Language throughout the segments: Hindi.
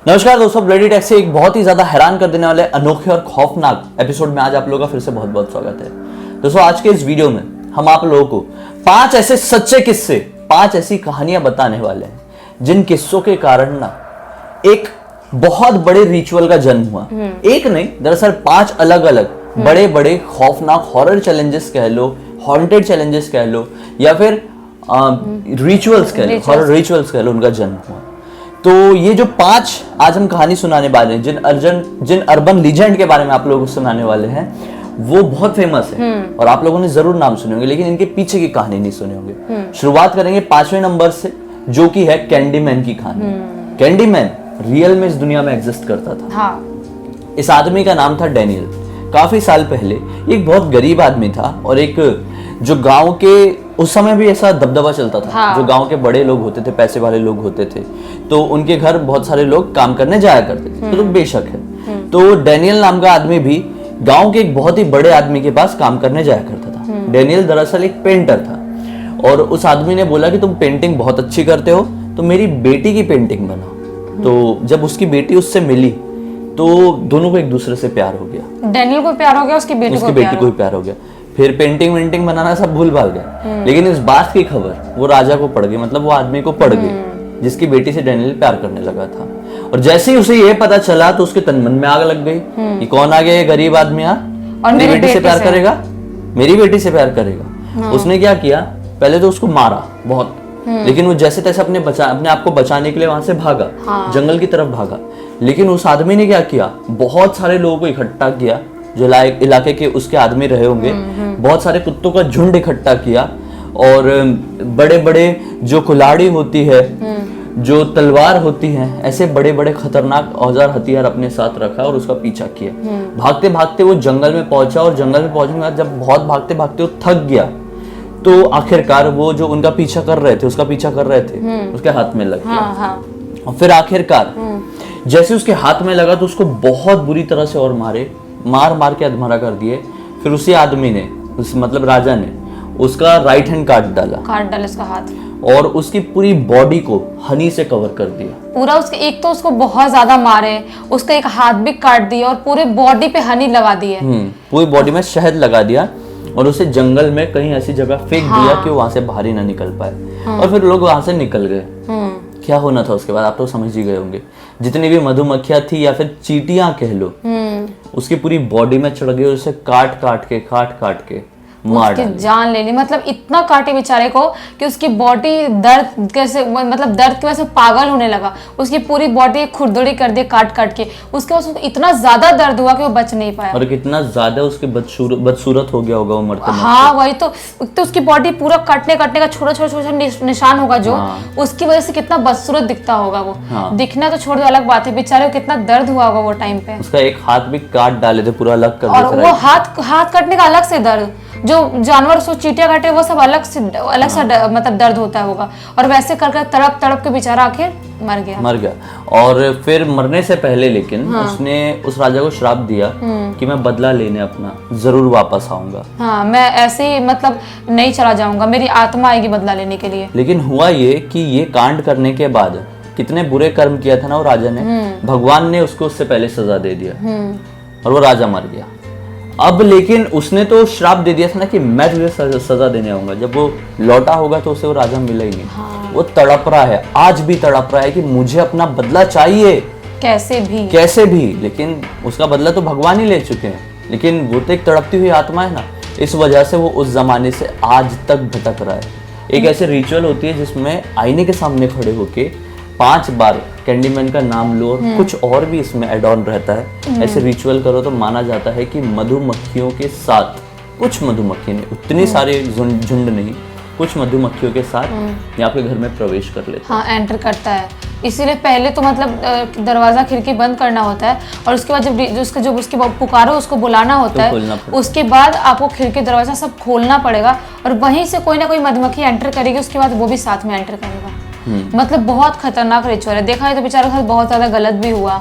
नमस्कार दोस्तों, ब्लडी टेक से एक बहुत ही ज्यादा हैरान कर देने वाले अनोखे और खौफनाक एपिसोड में आज आप लोगों का फिर से बहुत बहुत स्वागत है। दोस्तों, आज के इस वीडियो में हम आप लोगों को 5 ऐसे सच्चे किस्से, 5 ऐसी कहानियां बताने वाले हैं जिन किस्सों के कारण ना एक बहुत बड़े रिचुअल का जन्म हुआ। एक नहीं, दरअसल 5 अलग अलग बड़े बड़े खौफनाक हॉरर चैलेंजेस कह लो, हॉन्टेड चैलेंजेस कह लो, या फिर रिचुअल्स कह लो, हॉरर रिचुअल्स कह लो, उनका जन्म हुआ। तो ये जो 5 आज हम कहानी सुनाने वाले हैं, जिन अर्बन लीजेंड के बारे में आप लोगों को सुनाने वाले हैं, वो बहुत फेमस है और आप लोगों ने जरूर नाम सुने होंगे, लेकिन इनके पीछे की कहानी नहीं सुने होंगे। शुरुआत करेंगे 5वें नंबर से, जो कि है कैंडीमैन की कहानी। कैंडीमैन रियल में इस दुनिया में एग्जिस्ट करता था। हाँ। इस आदमी का नाम था डैनियल। काफी साल पहले एक बहुत गरीब आदमी था और एक जो गांव के, उस समय भी ऐसा दबदबा चलता था। हाँ। जो गांव के बड़े लोग होते थे, पैसे वाले लोग होते थे, तो उनके घर बहुत सारे लोग काम करने जाया करते थे। तो बेशक है, तो डैनियल नाम का आदमी भी गांव के एक बहुत ही बड़े आदमी के पास काम करने जाया करता था। डैनियल दरअसल एक पेंटर था और उस आदमी ने बोला कि तुम पेंटिंग बहुत अच्छी करते हो, तो मेरी बेटी की पेंटिंग बनाओ। तो जब उसकी बेटी उससे मिली तो दोनों को एक दूसरे से प्यार हो गया। डैनियल को प्यार हो गया, उसकी बेटी को प्यार हो गया। फिर पेंटिंग वेंटिंग बनाना सब भूल भाल गया। लेकिन इस बात की खबर वो राजा को पड़ गई, मतलब वो आदमी को पड़ गई जिसकी बेटी से डैनियल प्यार करने लगा था। और जैसे ही उसे ये पता चला तो उसके तन मन में आग लग गई कि कौन आ गया ये गरीब आदमी और मेरी बेटी से प्यार करेगा, मेरी बेटी से प्यार करेगा। उसने क्या किया, पहले तो उसको मारा बहुत, लेकिन वो जैसे तैसे अपने आप को बचाने के लिए वहां से भागा। जंगल की तरफ भागा। लेकिन उस आदमी ने क्या किया, बहुत सारे लोगों को इकट्ठा किया, जो इलाके के उसके आदमी रहे होंगे, बहुत सारे कुत्तों का झुंड इकट्ठा किया और बड़े बड़े जो कुल्हाड़ी होती है, जो तलवार होती है, ऐसे बड़े बड़े खतरनाक औजार हथियार अपने साथ रखा और उसका पीछा किया। भागते भागते वो जंगल में पहुंचा और जंगल में पहुंचने के बाद जब बहुत भागते भागते वो थक गया तो आखिरकार वो जो उनका पीछा कर रहे थे, उसके हाथ में लग गया। और फिर आखिरकार जैसे उसके हाथ में लगा तो उसको बहुत बुरी तरह से और मार के अधमरा कर दिए। फिर उसी आदमी ने, मतलब राजा ने, उसका राइट हैंड काट डाला इसका हाथ, और उसकी पूरी बॉडी को हनी से कवर कर दिया पूरा। उसके एक तो उसको बहुत ज्यादा मारे, उसका एक हाथ भी काट दिया और पूरे बॉडी पे हनी लगा दी है। पूरी बॉडी में शहद लगा दिया और उसे जंगल में कहीं ऐसी जगह फेंक दिया कि वो वहां से बाहर ही ना निकल पाए। और फिर लोग वहां से निकल गए। क्या होना था उसके बाद आप तो समझ ही गए होंगे। जितनी भी मधुमक्खियां थी या फिर चींटियां कह लो, उसकी पूरी बॉडी में चढ़ गई, उसे काट काट के मार डाली, जान ले ली। मतलब इतना काटे बेचारे को कि उसकी बॉडी दर्द कैसे, मतलब दर्द की वजह से पागल होने लगा। उसकी पूरी बॉडी खुरदुरी कर दी काट के। उसके बाद उसको इतना ज्यादा दर्द हुआ कि वो बच नहीं पाया। और कितना ज्यादा उसके बदसूरत हो गया होगा वो मरते। हाँ वही तो उसकी बॉडी पूरा काटने का छोटा निशान होगा जो, उसकी वजह से कितना बदसूरत दिखता होगा वो। दिखना तो छोड़ दो, अलग बात है, बेचारे को कितना दर्द हुआ होगा वो टाइम पे। उसका एक हाथ भी काट डाले थे, पूरा अलग कर दिया। और वो हाथ काटने का अलग से दर्द, जो जानवर उसको चींटियां काटे वो सब अलग से मतलब दर्द होता होगा। और वैसे कर तड़प के बेचारा आखिर मर गया। और फिर मरने से पहले लेकिन उसने उस राजा को श्राप दिया कि मैं बदला लेने अपना जरूर वापस आऊंगा। हाँ, मैं ऐसे ही मतलब नहीं चला जाऊंगा, मेरी आत्मा आएगी बदला लेने के लिए। लेकिन हुआ ये कि ये कांड करने के बाद कितने बुरे कर्म किया था ना वो राजा ने, भगवान ने उसको उससे पहले सजा दे दिया और वो राजा मर गया। अब लेकिन उसने तो श्राप दे दिया था ना कि मैं तुझे सजा देने आऊंगा। जब वो लौटा होगा तो उसे वो राजा मिला ही नहीं। वो तड़प रहा है, आज भी तड़प रहा है कि मुझे अपना बदला चाहिए कैसे भी। लेकिन उसका बदला तो भगवान ही ले चुके हैं, लेकिन वो तो एक तड़पती हुई आत्मा है ना, इस वजह से वो उस जमाने से आज तक भटक रहा है। एक ऐसे रिचुअल होती है जिसमें आईने के सामने खड़े होके 5 बार कैंडीमैन का नाम लो और कुछ और भी इसमें एड ऑन रहता है। ऐसे रिचुअल करो तो माना जाता है कि मधुमक्खियों के साथ, कुछ मधुमक्खी ने, उतनी सारे झुंड नहीं, कुछ मधुमक्खियों के साथ ये आपके घर में प्रवेश कर लेता है। हाँ, एंटर करता है। इसीलिए पहले तो मतलब दरवाजा खिड़की बंद करना होता है और उसके बाद जब उसके पुकारो उसको बुलाना होता है, उसके बाद आपको खिड़की दरवाजा सब खोलना पड़ेगा और वहीं से कोई ना कोई मधुमक्खी एंटर करेगी, उसके बाद वो भी साथ में एंटर करेगा। मतलब बहुत खतरनाक रिचुअल है। देखा है तो बेचारे के साथ बहुत ज्यादा गलत भी हुआ।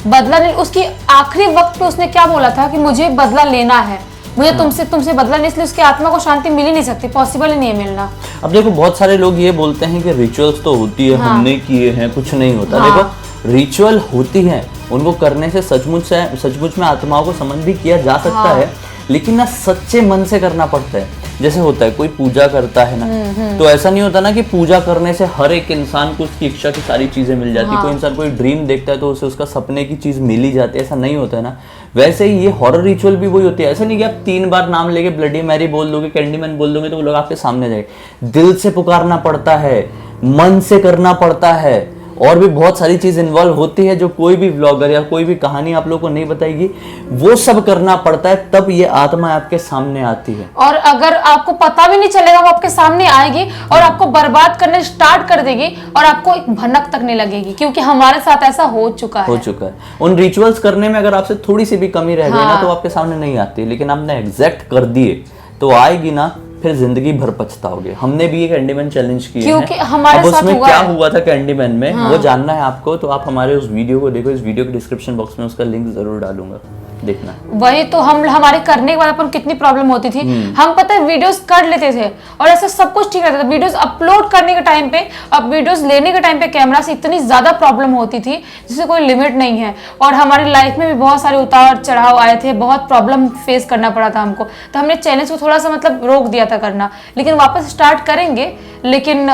बदला नहीं, उसकी आखिरी वक्त पे उसने क्या बोला था कि मुझे बदला लेना है, मुझे तुमसे बदला नहीं, इसलिए उसकी आत्मा को शांति मिल ही नहीं सकती, पॉसिबल ही नहीं है मिलना। अब देखो बहुत सारे लोग ये बोलते हैं कि रिचुअल्स तो होती है, हमने किए हैं, कुछ नहीं होता। देखो रिचुअल होती हैं उनको करने से सचमुच में आत्माओं को समन भी किया जा सकता है, लेकिन ना सच्चे मन से करना पड़ता है। जैसे होता है कोई पूजा करता है ना, तो ऐसा नहीं होता ना कि पूजा करने से हर एक इंसान को उसकी इच्छा की सारी चीजें मिल जाती है। कोई इंसान कोई ड्रीम देखता है तो उसे उसका सपने की चीज मिल ही जाती है, ऐसा नहीं होता है ना। वैसे ही ये हॉरर रिचुअल भी वही होती है। ऐसा नहीं कि आप 3 बार नाम लेके ब्लडी मैरी बोल दोगे, कैंडीमैन बोल दोगे तो वो लोग आपके सामने जाएंगे। दिल से पुकारना पड़ता है, मन से करना पड़ता है, और भी बहुत सारी चीज इन्वॉल्व होती है जो कोई भी व्लॉगर या कोई भी कहानी आप लोगों को नहीं बताएगी। वो सब करना पड़ता है, तब ये आत्मा आपके सामने आती है। और अगर आपको पता भी नहीं चलेगा, वो आपके सामने आएगी और आपको बर्बाद करने स्टार्ट कर देगी और आपको एक भनक तक नहीं लगेगी, क्योंकि हमारे साथ ऐसा हो चुका है। उन रिचुअल्स करने में अगर आपसे थोड़ी सी भी कमी रह गई ना तो आपके सामने नहीं आती, लेकिन आपने एग्जैक्ट कर दिए तो आएगी ना, फिर जिंदगी भर पछताओगे। हमने भी एक कैंडीमैन चैलेंज किया क्योंकि हमारे अब साथ उसमें हुआ क्या है। हुआ था कैंडीमैन में, वो जानना है आपको तो आप हमारे उस वीडियो को देखो। इस वीडियो के डिस्क्रिप्शन बॉक्स में उसका लिंक जरूर डालूंगा, देखना। वही तो हमारे करने के बाद अपन कितनी प्रॉब्लम होती थी। हम पता है वीडियोस कर लेते थे और ऐसा सब कुछ ठीक रहता था। वीडियोस अपलोड करने के टाइम पे, अब वीडियोस लेने के टाइम पे कैमरा से इतनी ज्यादा प्रॉब्लम होती थी जिससे कोई लिमिट नहीं है। और हमारी लाइफ में भी बहुत सारे उतार चढ़ाव आए थे, बहुत प्रॉब्लम फेस करना पड़ा था हमको, तो हमने चैलेंज को थोड़ा सा मतलब रोक दिया था करना, लेकिन वापस स्टार्ट करेंगे, लेकिन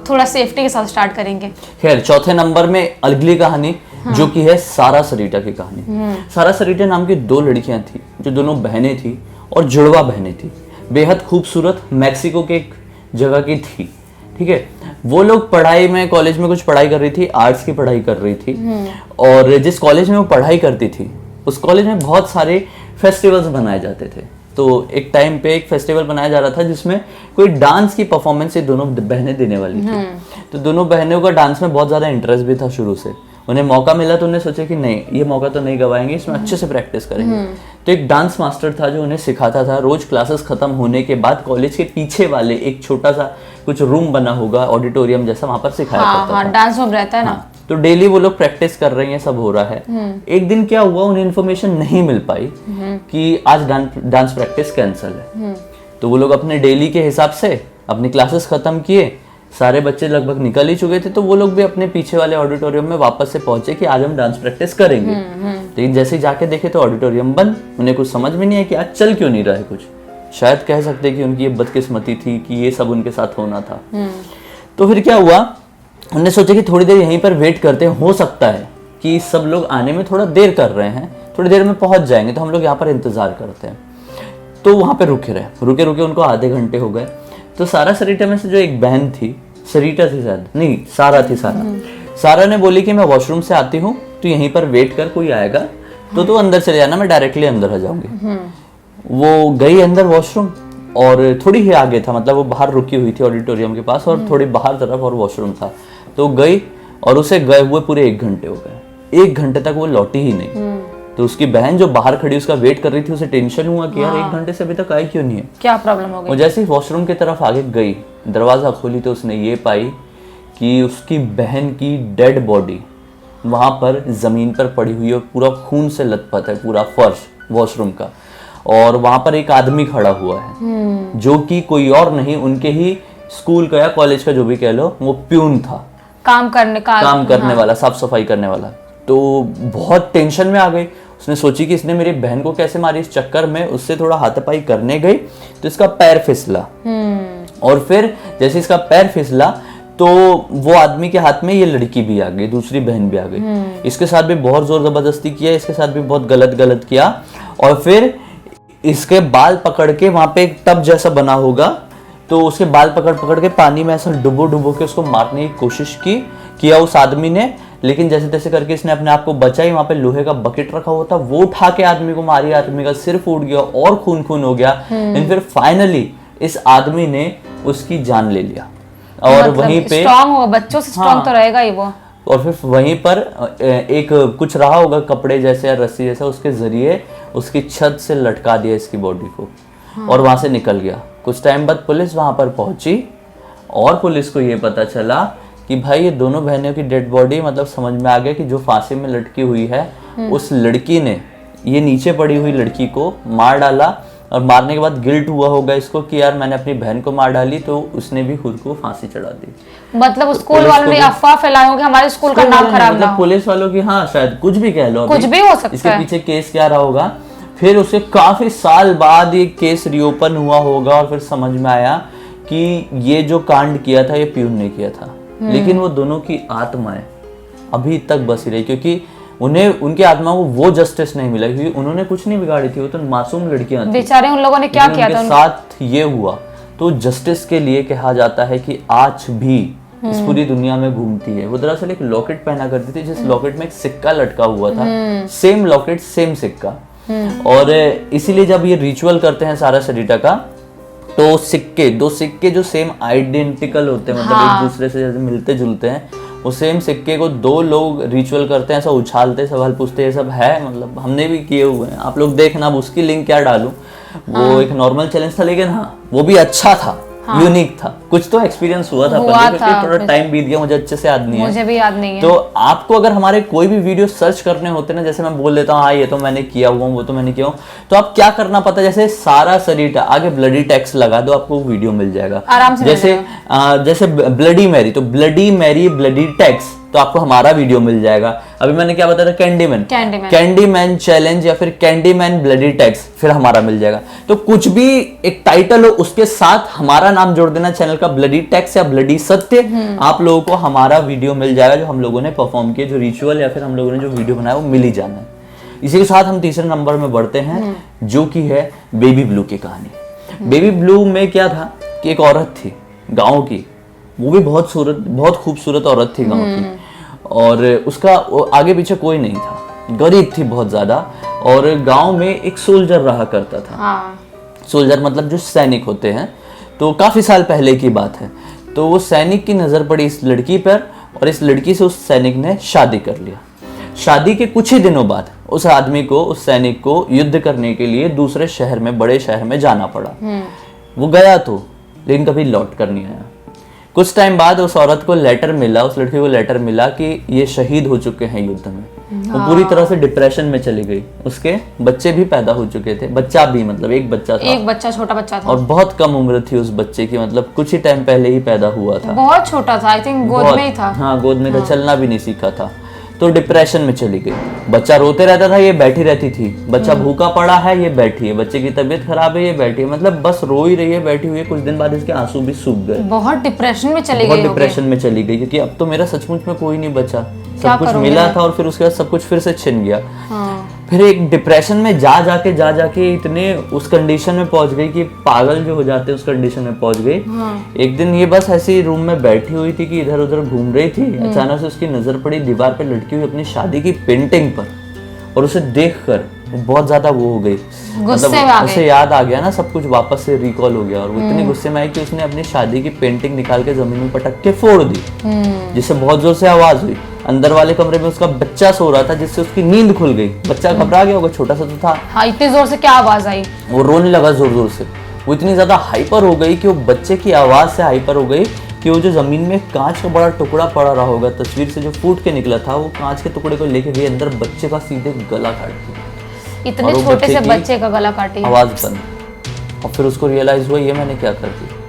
थोड़ा सेफ्टी के साथ स्टार्ट करेंगे। खैर, चौथे नंबर में अगली कहानी जो कि है सारा सरीटा की कहानी। सारा सरीटा नाम की 2 लड़कियां थी जो दोनों बहनें थी और जुड़वा बहनें थी। बेहद खूबसूरत, मैक्सिको के एक जगह की थी। ठीक है, वो लोग पढ़ाई में, कॉलेज में कुछ पढ़ाई कर रही थी, आर्ट्स की पढ़ाई कर रही थी। और जिस कॉलेज में वो पढ़ाई करती थी उस कॉलेज में बहुत सारे फेस्टिवल्स बनाए जाते थे। तो एक टाइम पे एक फेस्टिवल बनाया जा रहा था जिसमें कोई डांस की परफॉर्मेंस ये दोनों बहनें देने वाली थी। तो दोनों बहनों का डांस में बहुत ज्यादा इंटरेस्ट भी था शुरू से। उन्हें मौका मिला तो उन्हें सोचा कि नहीं, ये मौका तो नहीं गवाएंगे, इसमें अच्छे से प्रैक्टिस करेंगे। तो एक डांस मास्टर था जो उन्हें सिखाता था। रोज क्लासेस खत्म होने के बाद कॉलेज के पीछे वाले एक छोटा सा कुछ रूम बना होगा, ऑडिटोरियम जैसा, वहां पर सिखाया करता था। डांस रूम रहता है ना। तो डेली वो लोग प्रैक्टिस कर रहे हैं, सब हो रहा है। एक दिन क्या हुआ, उन्हें इन्फॉर्मेशन नहीं मिल पाई कि आज डांस प्रैक्टिस कैंसिल है। तो वो लोग अपने डेली के हिसाब से अपनी क्लासेस खत्म किए, सारे बच्चे लगभग निकल ही चुके थे, तो वो लोग भी अपने पीछे वाले ऑडिटोरियम में वापस से पहुंचे कि आज हम डांस प्रैक्टिस करेंगे। लेकिन जैसे ही जाके देखे तो ऑडिटोरियम बंद। उन्हें कुछ समझ में नहीं आया कि आज चल क्यों नहीं रहा है कुछ। शायद कह सकते कि उनकी ये बदकिस्मती थी कि ये सब उनके साथ होना था। तो फिर क्या हुआ, उन्होंने सोचा कि थोड़ी देर यहीं पर वेट करते हैं, हो सकता है कि सब लोग आने में थोड़ा देर कर रहे हैं, थोड़ी देर में पहुंच जाएंगे, तो हम लोग यहाँ पर इंतजार करते हैं। तो वहां पे रुके रहे, रुके रुके उनको आधे घंटे हो गए। तो सारा सरीटा में से जो एक बहन थी, सरीटा थी शायद, नहीं सारा थी, सारा ने बोली कि मैं वॉशरूम से आती हूँ, तो यहीं पर वेट कर, कोई आएगा तो तू अंदर चले जाना, मैं डायरेक्टली अंदर आ जाऊंगी। वो गई अंदर वॉशरूम, और थोड़ी ही आगे था, मतलब वो बाहर रुकी हुई थी ऑडिटोरियम के पास, और थोड़ी बाहर तरफ और वॉशरूम था। तो गई और उसे गए हुए पूरे 1 घंटे हो गए। 1 घंटे तक वो लौटी ही नहीं। तो उसकी बहन जो बाहर खड़ी उसका वेट कर रही थी, उसे टेंशन हुआ कि यार 1 घंटे से अभी तक आई क्यों नहीं है, क्या प्रॉब्लम हो गई। वो जैसे ही वॉशरूम की तरफ आगे गई, दरवाजा खोली तो उसने ये पाई कि उसकी बहन की डेड बॉडी वहां पर जमीन पर पड़ी हुई है, पूरा खून से लथपथ है पूरा फर्श वॉशरूम का। और वहां पर एक आदमी खड़ा हुआ है जो कि कोई और नहीं, उनके ही स्कूल का या कॉलेज का जो भी कह लो, वो प्यून था, काम करने वाला, साफ सफाई करने वाला। तो बहुत टेंशन में आ गई। उसने सोची कि इसने मेरी बहन को कैसे मारी। इस चक्कर में उससे थोड़ा हाथापाई करने गई तो इसका पैर फिसला, और फिर जैसे इसका पैर फिसला तो वो आदमी के हाथ में ये लड़की भी आ गई, दूसरी बहन भी आ गई। इसके साथ भी बहुत जोर जबरदस्ती किया, इसके साथ भी बहुत गलत किया। और फिर इसके बाल पकड़ के, वहां पे एक टब जैसा बना होगा, तो उसके बाल पकड़ के पानी में ऐसा डुबो के उसको मारने की कोशिश किया उस आदमी ने। लेकिन जैसे तैसे करके इसने अपने आप को बचाई। वहां पे लोहे का बकेट रखा हुआ था, वो उठा के आदमी को मारी, आदमी का सिर फूट गया और खून हो गया। लेकिन फिर फाइनली इस आदमी ने उसकी जान ले लिया। और मतलब वहीं पे स्ट्रांग होगा, बच्चों से स्ट्रांग तो रहेगा ही वो। और फिर वहीं पर एक कुछ रहा होगा कपड़े जैसे या रस्सी जैसा, उसके जरिए उसकी छत से लटका दिया इसकी बॉडी को, और वहां से निकल गया। कुछ टाइम बाद पुलिस वहां पर पहुंची और पुलिस को ये पता चला कि भाई ये दोनों बहनों की डेड बॉडी, मतलब समझ में आ गया कि जो फांसी में लटकी हुई है उस लड़की ने ये नीचे पड़ी हुई लड़की को मार डाला, और मारने के बाद गिल्ट हुआ होगा इसको कि यार मैंने अपनी बहन को मार डाली, तो उसने भी खुद को फांसी चढ़ा दी। मतलब स्कूल वालों ने अफवाह फैलाई होगी हमारे स्कूल का नाम खराब ना हो। पुलिस वालों की, हाँ शायद कुछ भी कह लो, कुछ भी हो सकता है। इसके पीछे केस क्या रहा होगा। फिर उसके काफी साल बाद ये केस रीओपन हुआ होगा और फिर समझ में आया कि ये जो कांड किया था ये प्यून ने किया था। लेकिन वो दोनों की आत्माएं अभी तक बसी रही, क्योंकि उन्हें उनकी आत्मा को वो जस्टिस नहीं मिला, क्योंकि उन्होंने कुछ नहीं बिगाड़ी थी, वो तो मासूम लड़कियां थी। बेचारे उन लोगों ने क्या किया था, उनके साथ ये हुआ। तो जस्टिस के लिए कहा जाता है कि आज भी इस पूरी दुनिया में घूमती है। वो दरअसल एक लॉकेट पहना करती थी, जिस लॉकेट में एक सिक्का लटका हुआ था, सेम लॉकेट सेम सिक्का। और इसीलिए जब ये रिचुअल करते हैं सारा सरिता का, तो दो सिक्के जो सेम आइडेंटिकल होते हैं, मतलब एक दूसरे से जैसे मिलते जुलते हैं, वो सेम सिक्के को दो लोग रिचुअल करते हैं, ऐसा उछालते, सवाल पूछते, ये सब है, मतलब हमने भी किए हुए हैं, आप लोग देखना। अब उसकी लिंक क्या डालूं, वो एक नॉर्मल चैलेंज था, लेकिन हाँ वो भी अच्छा था, यूनिक था, कुछ तो एक्सपीरियंस हुआ था। थोड़ा टाइम बीत गया, मुझे अच्छे से याद नहीं है, मुझे भी याद नहीं है। तो आपको अगर हमारे कोई भी वीडियो सर्च करने होते ना, जैसे मैं बोल देता हूँ हाँ ये तो मैंने किया हुआ, वो तो मैंने किया हूँ, तो आप क्या करना पता है, जैसे सारा सरिता आगे ब्लडी टैक्स लगा दो, आपको वीडियो मिल जाएगा आराम से। जैसे ब्लडी मैरी, तो ब्लडी मैरी ब्लडी टैक्स, तो आपको हमारा वीडियो मिल जाएगा। अभी मैंने क्या बताया था, कैंडीमैन चैलेंज या फिर कैंडीमैन ब्लडी टैक्स, फिर हमारा मिल जाएगा। तो कुछ भी एक टाइटल हो, उसके साथ हमारा नाम जोड़ देना, चैनल का ब्लडी टैक्स या ब्लडी सत्य, आप लोगों को हमारा वीडियो मिल जाएगा जो हम लोगों ने परफॉर्म किया, जो रिचुअल या फिर हम लोगों ने जो वीडियो बनाया, वो मिल ही जाना है। इसी के साथ हम तीसरे नंबर में बढ़ते हैं, जो कि है बेबी ब्लू की कहानी। बेबी ब्लू में क्या था कि एक औरत थी गाँव की, वो भी बहुत खूबसूरत औरत थी गाँव की, और उसका आगे पीछे कोई नहीं था, गरीब थी बहुत ज्यादा, और गांव में एक सोल्जर रहा करता था। सोल्जर मतलब जो सैनिक होते हैं, तो काफी साल पहले की बात है। तो वो सैनिक की नजर पड़ी इस लड़की पर, और इस लड़की से उस सैनिक ने शादी कर लिया। शादी के कुछ ही दिनों बाद उस आदमी को, उस सैनिक को युद्ध करने के लिए दूसरे शहर में, बड़े शहर में जाना पड़ा। वो गया तो, लेकिन कभी लौट कर नहीं आया। कुछ टाइम बाद उस औरत को लेटर मिला, उस लड़की को लेटर मिला कि ये शहीद हो चुके हैं युद्ध में। वो पूरी तरह से डिप्रेशन में चली गई। उसके बच्चे भी पैदा हो चुके थे, बच्चा भी, मतलब एक बच्चा था, एक बच्चा, छोटा बच्चा था, और बहुत कम उम्र थी उस बच्चे की, मतलब कुछ ही टाइम पहले ही पैदा हुआ था, बहुत छोटा था, आई थिंक गोद में ही था। हाँ गोद में था, चलना भी नहीं सीखा था। तो डिप्रेशन में चली गई। बच्चा रोते रहता था, ये बैठी रहती थी। बच्चा भूखा पड़ा है, ये बैठी है। बच्चे की तबीयत खराब है, ये बैठी है, मतलब बस रो ही रही है, बैठी हुई है। कुछ दिन बाद इसके आंसू भी सूख गए, बहुत डिप्रेशन में चली गई, बहुत डिप्रेशन में चली गई, क्योंकि अब तो मेरा सचमुच में कोई नहीं बचा, सब कुछ मिला था और फिर उसके बाद सब कुछ फिर से छिन गया। फिर एक डिप्रेशन में जा जाके इतने उस कंडीशन में पहुंच गई कि पागल जो हो जाते हैं उस कंडीशन में पहुंच गई। एक दिन ये बस ऐसे ही रूम में बैठी हुई थी कि इधर उधर घूम रही थी, अचानक से उसकी नजर पड़ी दीवार पे लटकी हुई अपनी शादी की पेंटिंग पर, और उसे देखकर बहुत ज्यादा वो हो गई, मतलब उसे याद आ गया ना, सब कुछ वापस से रिकॉल हो गया, और वो इतनी गुस्से में आई कि उसने अपनी शादी की पेंटिंग निकाल के जमीन में पटक के फोड़ दी, जिससे बहुत जोर से आवाज हुई। अंदर वाले कमरे में उसका बच्चा सो रहा था, जिससे उसकी नींद खुल गई। बच्चा घबरा गया होगा, छोटा सा तो था। हाँ, इतनी जोर से क्या आवाज आई, वो रोने लगा जोर जोर से। वो इतनी ज्यादा हाइपर हो गई कि वो बच्चे की आवाज से हाइपर हो गई कि वो जो जमीन में कांच का बड़ा टुकड़ा पड़ा रहा होगा तस्वीर से जो फूट के निकला था, वो कांच के टुकड़े को लेके गई अंदर, बच्चे का सीधे गला काट दिया। इतने छोटे से बच्चे का गला काटी, आवाज बंद। और फिर उसको रियलाइज हुआ ये मैंने क्या कर दिया।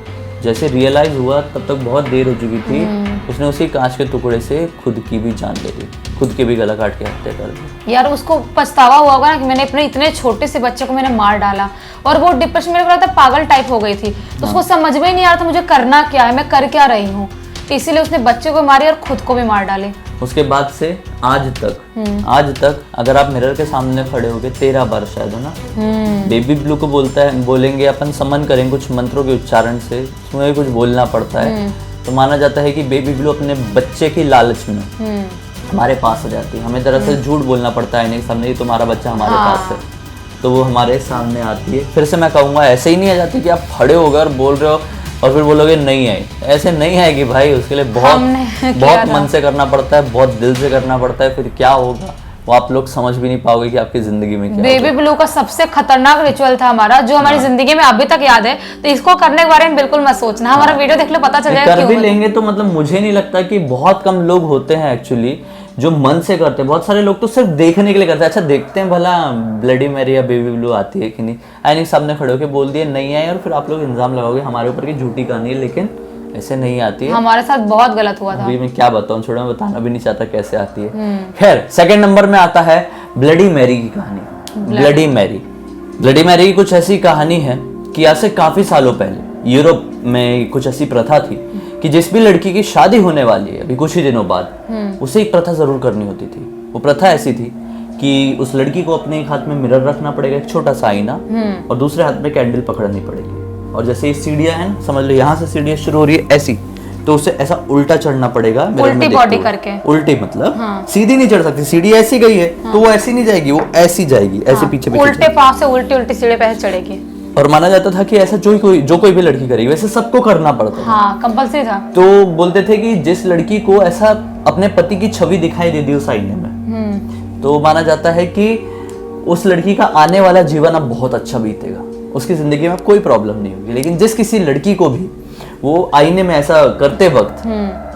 जैसे रियलाइज हुआ तब तक बहुत देर हो चुकी थी। उसने उसी कांच के टुकड़े से खुद की भी जान ले ली, खुद के भी गला काट के हत्या कर दी। यार उसको पछतावा हुआ होगा ना कि मैंने अपने इतने छोटे से बच्चे को मैंने मार डाला, और वो डिप्रेशन में था, पागल टाइप हो गई थी। तो उसको समझ में ही नहीं आ रहा था मुझे करना क्या है, मैं कर क्या रही हूँ, इसीलिए उसने बच्चे को मारी और खुद को भी मार डाली। उसके बाद से आज तक अगर आप मिरर के सामने खड़े होगे 13 बार शायद हो ना, बेबी ब्लू को बोलेंगे अपन, समन करेंगे कुछ मंत्रों के उच्चारण से, उसमें कुछ बोलना पड़ता है, तो माना जाता है कि बेबी ब्लू अपने बच्चे की लालच में हमारे पास आ जाती है। हमें दरअसल झूठ बोलना पड़ता है इनके सामने, तुम्हारा बच्चा हमारे पास है, तो वो हमारे सामने आती है। फिर से मैं कहूँगा ऐसे ही नहीं आ जाती कि आप खड़े होकर और बोल रहे हो और फिर बोलोगे नहीं आई, ऐसे नहीं आएगी भाई। उसके लिए बहुत मन से करना पड़ता है, बहुत दिल से करना पड़ता है, फिर क्या होगा वो आप लोग समझ भी नहीं पाओगे कि आपकी जिंदगी में क्या। बेबी ब्लू का सबसे खतरनाक रिचुअल था हमारा, जो हमारी जिंदगी में अभी तक याद है, तो इसको करने के बारे में बिल्कुल मत सोचना, हमारा वीडियो देख लो पता चल जाएगा। कर भी लेंगे तो मतलब मुझे नहीं लगता कि बहुत कम लोग होते हैं एक्चुअली जो मन से करते हैं। बहुत सारे लोग तो सिर्फ देखने के लिए करते हैं। अच्छा देखते हैं भला ब्लडी मैरी या बेबी ब्लू आती है कि नहीं, आई नहीं, सामने खड़े होकर बोल दिए नहीं आई, और फिर आप लोग इल्जाम लगाओगे हमारे ऊपर की झूठी कहानी है, लेकिन ऐसे नहीं आती है। हमारे साथ बहुत गलत हुआ था। अभी मैं क्या बताऊं, छोड़ो, मैं बताना भी नहीं चाहता कैसे आती है। खैर, सेकंड नंबर में आता है ब्लडी मैरी की कहानी। ब्लडी मैरी, ब्लडी मैरी की कुछ ऐसी कहानी है कि आज से काफी सालों पहले यूरोप में कुछ ऐसी प्रथा थी कि जिस भी लड़की की शादी होने वाली है अभी कुछ ही दिनों बाद, उसे एक प्रथा जरूर करनी होती थी। वो प्रथा ऐसी थी कि उस लड़की को अपने एक हाथ में मिरर रखना पड़ेगा, एक छोटा सा आईना, और दूसरे हाथ में कैंडल पकड़नी पड़ेगी। और जैसे ये सीढ़ियां हैं, समझ लो यहाँ से सीढ़ियां शुरू हो रही है ऐसी, तो उसे ऐसा उल्टा चढ़ना पड़ेगा, उल्टी बॉडी करके। उल्टी मतलब सीधी नहीं चढ़ सकती, सीढ़ी ऐसी गई है तो वो ऐसी नहीं जाएगी, वो ऐसी जाएगी, ऐसे पीछे पीछे उल्टे पांव से उल्टी उल्टी सीढ़ी पे चढ़ेगी। और माना जाता था कि ऐसा जो कोई भी लड़की करेगी वैसे सबको करना पड़ता था। हाँ, कंपल्सरी था। तो बोलते थे कि जिस लड़की को ऐसा अपने पति की छवि दिखाई दे दी उस आईने में, तो माना जाता है कि उस लड़की का आने वाला जीवन अब बहुत अच्छा बीतेगा, उसकी जिंदगी में कोई प्रॉब्लम नहीं होगी। लेकिन जिस किसी लड़की को भी वो आईने में ऐसा करते वक्त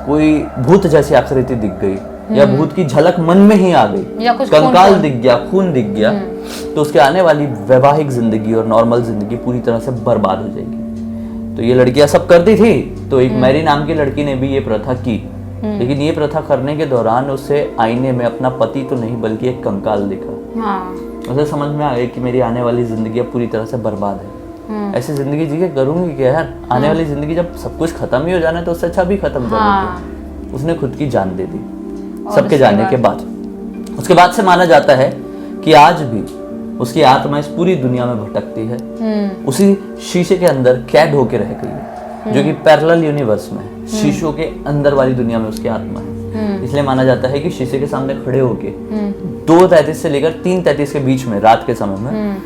कोई भूत जैसी आकृति दिख गई, या भूत की झलक मन में ही आ गई, या कुछ कंकाल दिख गया, खून दिख गया, तो उसके आने वाली वैवाहिक जिंदगी और नॉर्मल जिंदगी पूरी तरह से बर्बाद हो जाएगी। तो ये लड़कियां सब करती थी, तो एक मैरी नाम की लड़की ने भी ये प्रथा की। लेकिन ये प्रथा करने के दौरान उसे आईने में अपना पति तो नहीं बल्कि एक कंकाल दिखा। हाँ। उसे समझ में आ गया कि मेरी आने वाली जिंदगी अब पूरी तरह से बर्बाद है। ऐसी जिंदगी जी के करूंगी क्या यार, आने वाली जिंदगी जब सब कुछ खत्म ही हो जाना है तो उससे अच्छा भी खत्म कर देते। उसने खुद की जान दे दी सबके जाने के बाद। उसके बाद से माना जाता है कि आज भी उसकी आत्मा इस पूरी दुनिया में भटकती है, उसी शीशे के अंदर कैद होके रह गई है, जो कि पैरेलल यूनिवर्स में शीशों के अंदर वाली दुनिया में उसकी आत्मा है। इसलिए माना जाता है कि शीशे के सामने खड़े होके 2:33 से लेकर 3:33 के बीच में रात के समय में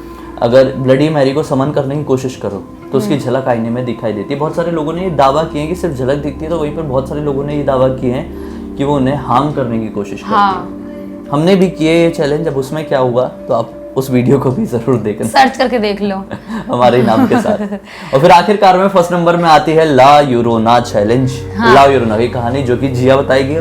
अगर ब्लडी मैरी को समन करने की कोशिश करो तो उसकी झलक आईने में दिखाई देती है। बहुत सारे लोगों ने ये दावा किए कि सिर्फ झलक दिखती है, तो वहीं पर बहुत सारे लोगों ने ये दावा किए हैं कि वो उन्हें हार्म करने की कोशिश करती है। हमने भी किए ये चैलेंज, अब उसमें क्या हुआ तो आप उस वीडियो को भी जरूर देखना, सर्च करके देख लो हमारे नाम के साथ। और फिर आखिरकार में फर्स्ट नंबर में आती है ला यूरोना चैलेंज। ला यूरोना की कहानी जो कि जिया बताएगी।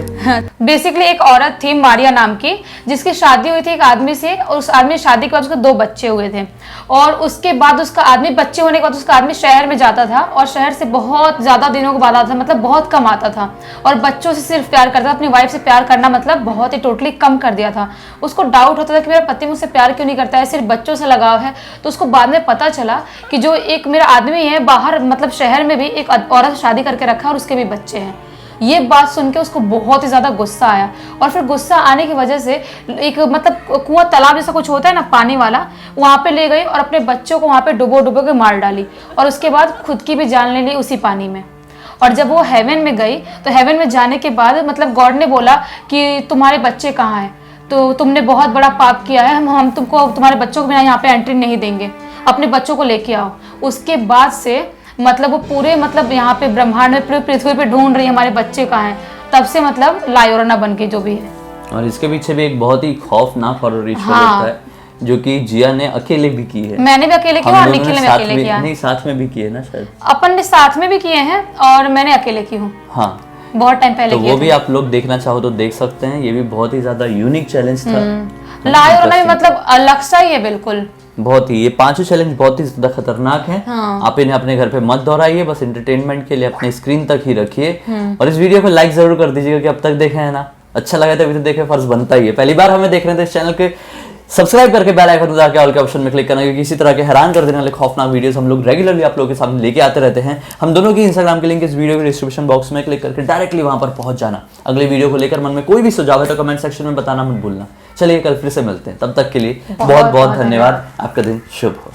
बेसिकली एक औरत थी मारिया नाम की, जिसकी शादी हुई थी एक आदमी से, और उस आदमी शादी के बाद उसके 2 बच्चे हुए थे। और उसके बाद उसका आदमी, बच्चे होने के बाद उसका आदमी शहर में जाता था, और शहर से बहुत ज्यादा दिनों के बाद आता था, मतलब बहुत कम आता था, और बच्चों से सिर्फ प्यार करता था। अपनी वाइफ से प्यार करना मतलब बहुत ही टोटली कम कर दिया था। उसको डाउट होता था कि मेरा पति मुझसे प्यार क्यों नहीं करता है, सिर्फ बच्चों से लगाव है। तो उसको बाद में पता चला कि जो एक मेरा आदमी है बाहर, मतलब शहर में भी एक औरत शादी करके रखा है और उसके भी बच्चे हैं। ये बात सुन के उसको बहुत ही ज्यादा गुस्सा आया, और फिर गुस्सा आने की वजह से एक मतलब कुआं तालाब जैसा कुछ होता है ना पानी वाला, वहां पे ले गई और अपने बच्चों को वहां पे डुबो के मार डाली, और उसके बाद खुद की भी जान ले ली उसी पानी में। और जब वो हेवन में गई तो हेवन में जाने के बाद मतलब गॉड ने बोला कि तुम्हारे बच्चे कहाँ हैं, तो तुमने बहुत बड़ा पाप किया है, हम तुमको तुम्हारे बच्चों को बिना यहाँ पे एंट्री नहीं देंगे, अपने बच्चों को लेके आओ। उसके बाद से मतलब वो पूरे मतलब यहाँ पे ब्रह्मांड में पूरे पृथ्वी पे ढूंढ रही है हमारे बच्चे कहाँ हैं। तब से मतलब ला यूरोना बन के जो भी है। और इसके पीछे भी एक बहुत ही खौफनाक और रिचुअल है जो कि जिया ने अकेले भी की है। मैंने भी अकेले किया और निखिल ने भी अकेले किया। नहीं, साथ में भी किए ना शायद। अपन ने साथ में भी किए हैं और मैंने अकेले की हूँ। हाँ, बहुत टाइम पहले तो वो भी आप लोग देखना चाहो तो देख सकते हैं। ये भी बहुत ही ज्यादा यूनिक चैलेंज था। ला यूरोना मतलब अलग सा ही है बिल्कुल। बहुत ही, ये 5 चैलेंज बहुत ही ज्यादा खतरनाक है। आप इन्हें अपने घर पे मत दोहराइए, बस एंटरटेनमेंट के लिए अपने स्क्रीन तक ही रखिए। और इस वीडियो को लाइक जरूर कर दीजिएगा कि अब तक देखे है ना, अच्छा लगा तो अभी तो देखे, फर्ज बनता ही है। पहली बार हमें देख रहे थे इस चैनल के, सब्सक्राइब करके बेल आइकन दबा के ऑल के ऑप्शन में क्लिक करना, क्योंकि इसी तरह के हैरान कर देने वाले खौफनाक वीडियोस हम लोग रेगुलरली आप लोगों के सामने लेके आते रहते हैं। हम दोनों की इंस्टाग्राम के लिंक इस वीडियो के डिस्क्रिप्शन बॉक्स में क्लिक करके डायरेक्टली वहां पर पहुंच जाना। अगले वीडियो को लेकर मन में कोई भी सुझाव है तो कमेंट सेक्शन में बताना मत भूलना। चलिए कल फिर से मिलते हैं, तब तक के लिए बहुत बहुत धन्यवाद। आपका दिन शुभ हो।